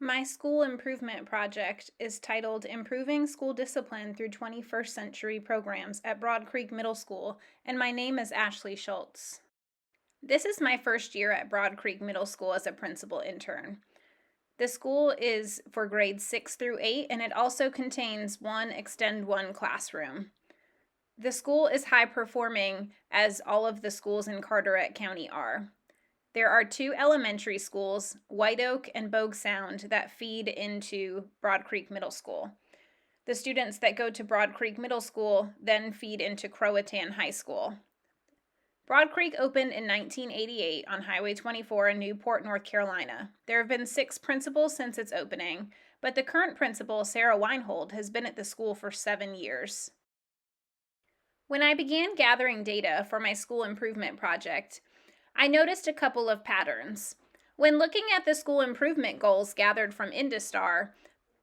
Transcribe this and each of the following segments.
My school improvement project is titled Improving School Discipline Through 21st Century Programs at Broad Creek Middle School, and my name is Ashley Schultz. This is my first year at Broad Creek Middle School as a principal intern. The school is for grades 6 through 8, and it also contains one Extend 1 classroom. The school is high performing, as all of the schools in Carteret County are. There are two elementary schools, White Oak and Bogue Sound, that feed into Broad Creek Middle School. The students that go to Broad Creek Middle School then feed into Croatan High School. Broad Creek opened in 1988 on Highway 24 in Newport, North Carolina. There have been 6 principals since its opening, but the current principal, Sarah Weinhold, has been at the school for 7 years. When I began gathering data for my school improvement project, I noticed a couple of patterns. When looking at the school improvement goals gathered from IndiStar,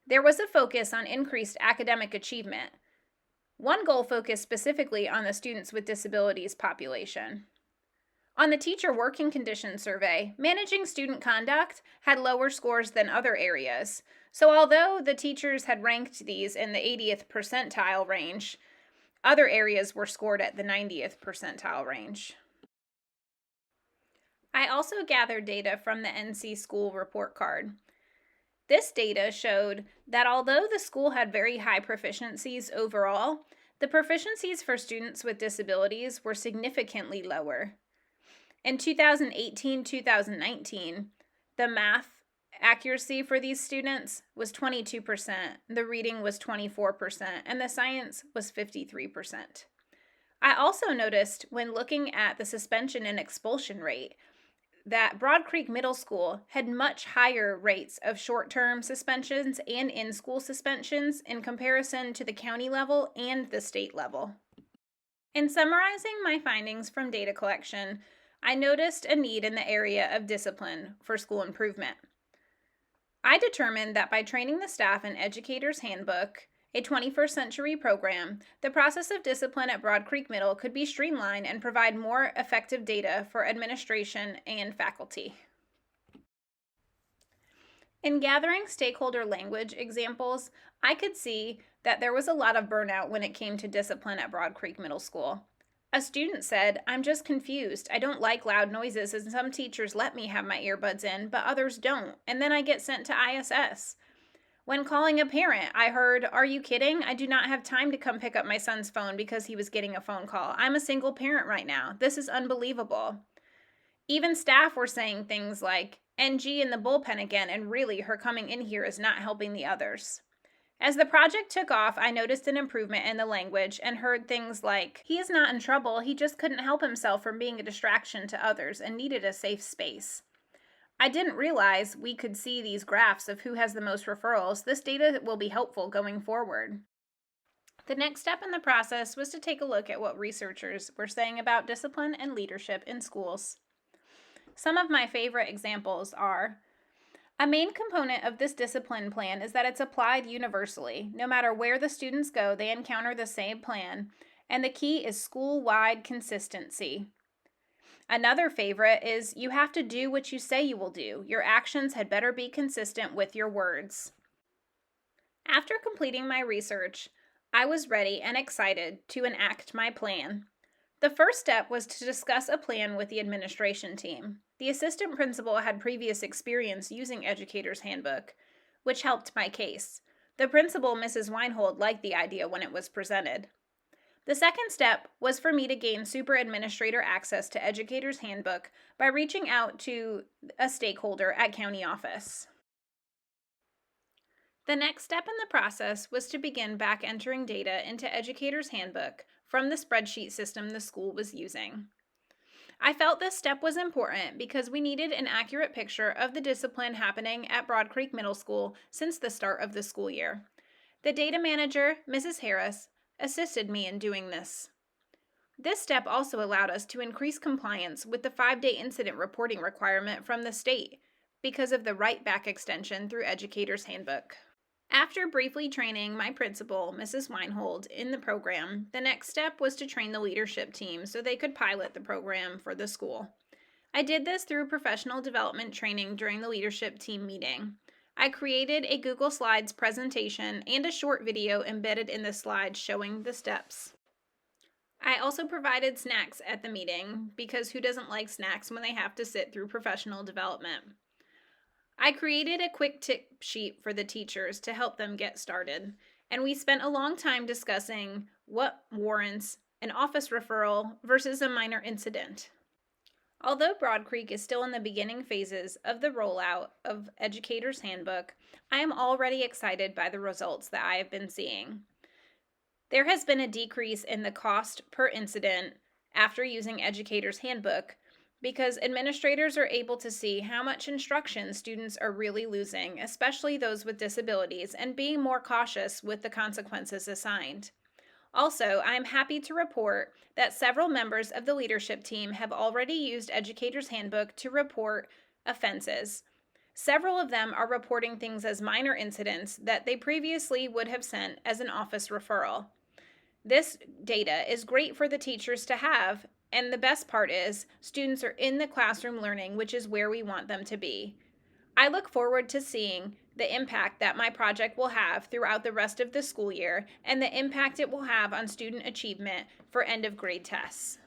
there was a focus on increased academic achievement. One goal focused specifically on the students with disabilities population. On the teacher working conditions survey, managing student conduct had lower scores than other areas. So although the teachers had ranked these in the 80th percentile range, other areas were scored at the 90th percentile range. I also gathered data from the NC School Report Card. This data showed that although the school had very high proficiencies overall, the proficiencies for students with disabilities were significantly lower. In 2018-2019, the math accuracy for these students was 22%, the reading was 24%, and the science was 53%. I also noticed when looking at the suspension and expulsion rate that Broad Creek Middle School had much higher rates of short-term suspensions and in-school suspensions in comparison to the county level and the state level. In summarizing my findings from data collection, I noticed a need in the area of discipline for school improvement. I determined that by training the staff in Educator's Handbook, a 21st century program, the process of discipline at Broad Creek Middle could be streamlined and provide more effective data for administration and faculty. In gathering stakeholder language examples, I could see that there was a lot of burnout when it came to discipline at Broad Creek Middle School. A student said, "I'm just confused. I don't like loud noises, and some teachers let me have my earbuds in, but others don't, and then I get sent to ISS. When calling a parent, I heard, 'Are you kidding? I do not have time to come pick up my son's phone because he was getting a phone call. I'm a single parent right now. This is unbelievable.' Even staff were saying things like, 'NG in the bullpen again, and really, her coming in here is not helping the others.' As the project took off, I noticed an improvement in the language and heard things like, 'He is not in trouble. He just couldn't help himself from being a distraction to others and needed a safe space.' I didn't realize we could see these graphs of who has the most referrals. This data will be helpful going forward." The next step in the process was to take a look at what researchers were saying about discipline and leadership in schools. Some of my favorite examples are, a main component of this discipline plan is that it's applied universally. No matter where the students go, they encounter the same plan, and the key is school-wide consistency. Another favorite is, you have to do what you say you will do. Your actions had better be consistent with your words. After completing my research, I was ready and excited to enact my plan. The first step was to discuss a plan with the administration team. The assistant principal had previous experience using Educator's Handbook, which helped my case. The principal, Mrs. Weinhold, liked the idea when it was presented. The second step was for me to gain super administrator access to Educator's Handbook by reaching out to a stakeholder at county office. The next step in the process was to begin back entering data into Educator's Handbook from the spreadsheet system the school was using. I felt this step was important because we needed an accurate picture of the discipline happening at Broad Creek Middle School since the start of the school year. The data manager, Mrs. Harris, assisted me in doing this. This step also allowed us to increase compliance with the 5-day incident reporting requirement from the state because of the Right Back extension through Educator's Handbook. After briefly training my principal, Mrs. Weinhold, in the program, the next step was to train the leadership team so they could pilot the program for the school. I did this through professional development training during the leadership team meeting. I created a Google Slides presentation and a short video embedded in the slides showing the steps. I also provided snacks at the meeting because who doesn't like snacks when they have to sit through professional development? I created a quick tip sheet for the teachers to help them get started, and we spent a long time discussing what warrants an office referral versus a minor incident. Although Broad Creek is still in the beginning phases of the rollout of Educator's Handbook, I am already excited by the results that I have been seeing. There has been a decrease in the cost per incident after using Educator's Handbook because administrators are able to see how much instruction students are really losing, especially those with disabilities, and being more cautious with the consequences assigned. Also, I am happy to report that several members of the leadership team have already used Educator's Handbook to report offenses. Several of them are reporting things as minor incidents that they previously would have sent as an office referral. This data is great for the teachers to have, and the best part is students are in the classroom learning, which is where we want them to be. I look forward to seeing the impact that my project will have throughout the rest of the school year and the impact it will have on student achievement for end of grade tests.